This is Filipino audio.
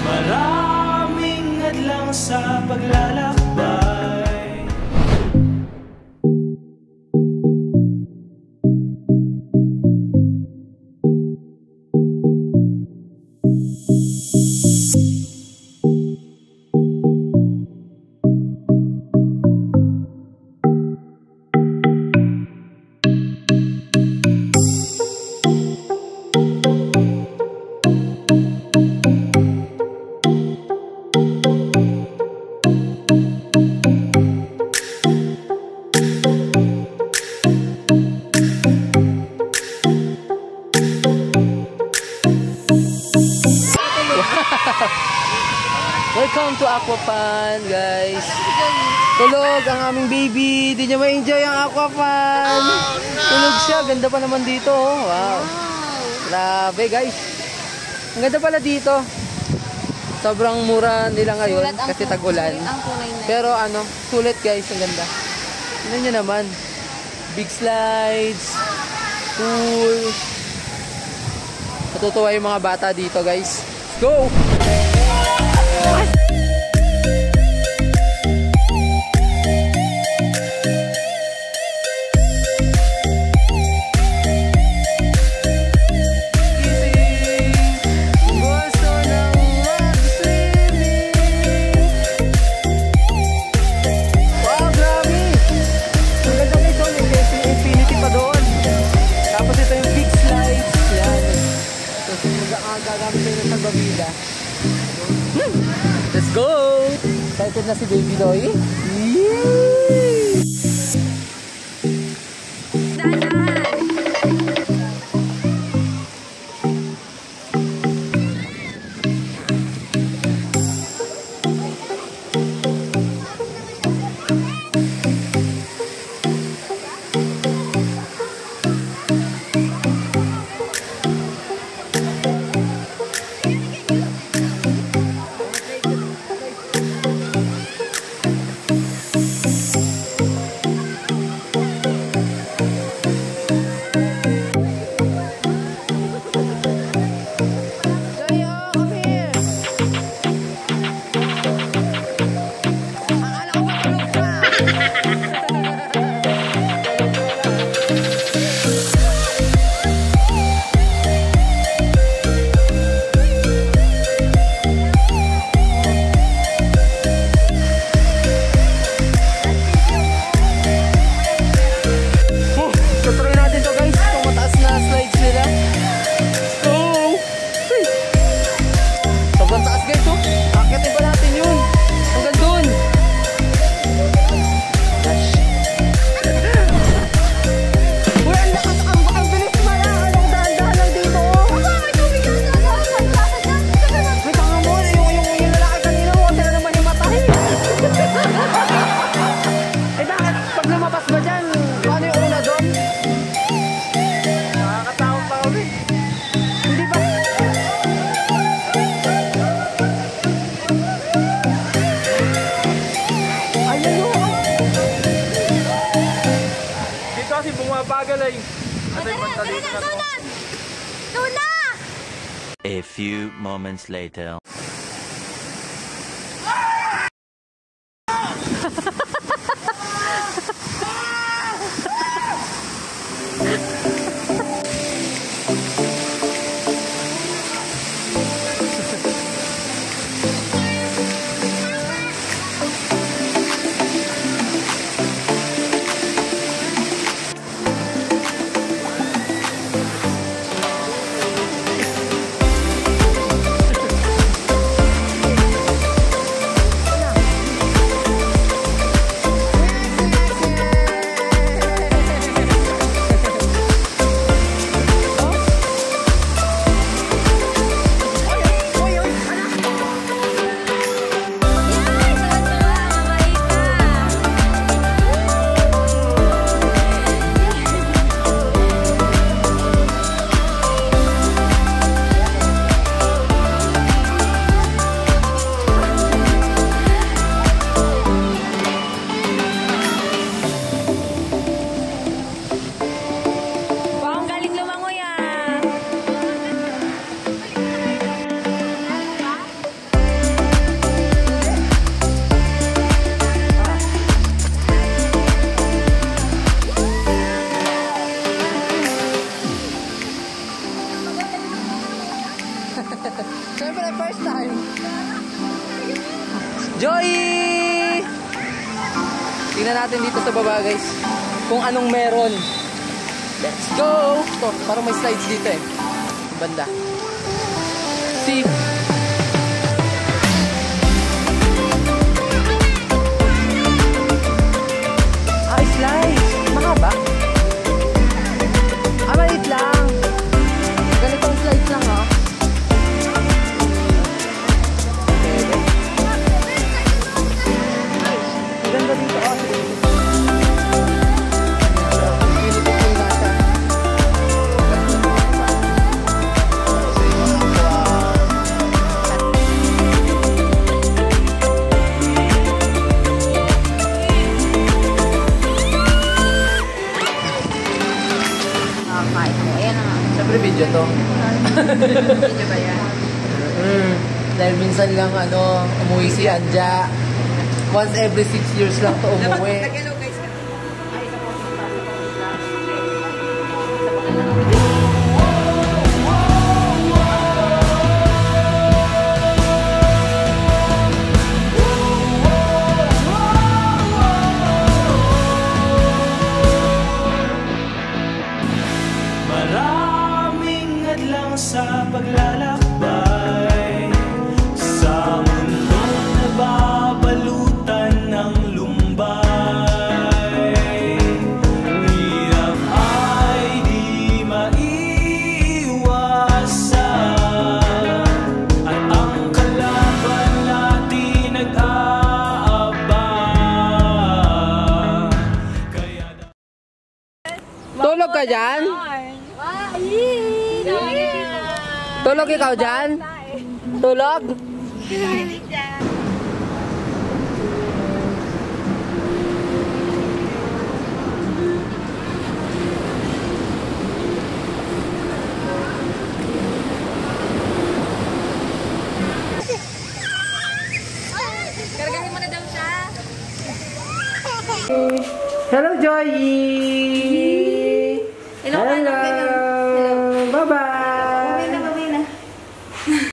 Maraming hadlang sa paglalakbay. Welcome to Aquafun, guys. Tulog ang aming baby. Di niya ma-enjoy ang Aquafun. Tulog siya. Ganda pa naman dito. Oh. Wow. Grabe, guys. Ang ganda pala dito. Sobrang mura nila ngayon kasi tag-ulan. Pero ano, sulit guys. Ang ganda. Tignan nyo naman. Big slides. Pool. Natutuwa yung mga bata dito, guys. Go! Let's go! Excited na si Baby Doy? A few moments later. Siyempre, first time. Joy! Tingnan natin dito sa baba, guys. Kung anong meron. Let's go! Ito, parang may slides dito eh. Banda. See? Slides. Mahaba? Maliit lang. Ganitong slides lang, ha? Ang ganda dito, oh. Siyempre video to. Video ba yan? Dahil minsan lang umuwi si Anja. Once every 6 years lang to umuwi. Hello guys. Ay, isa po. Maraming adlang sa paglalakbay sa mundong nababalutan ng lumbay. Hirap ay di maiwasan at ang kalaban natin nag-aabang. Kaya Tulog ka dyan? Tulog ikaw dyan? Tulog? Kargahin mo na daw siya. Hello, Joy! Hello. Bye-bye!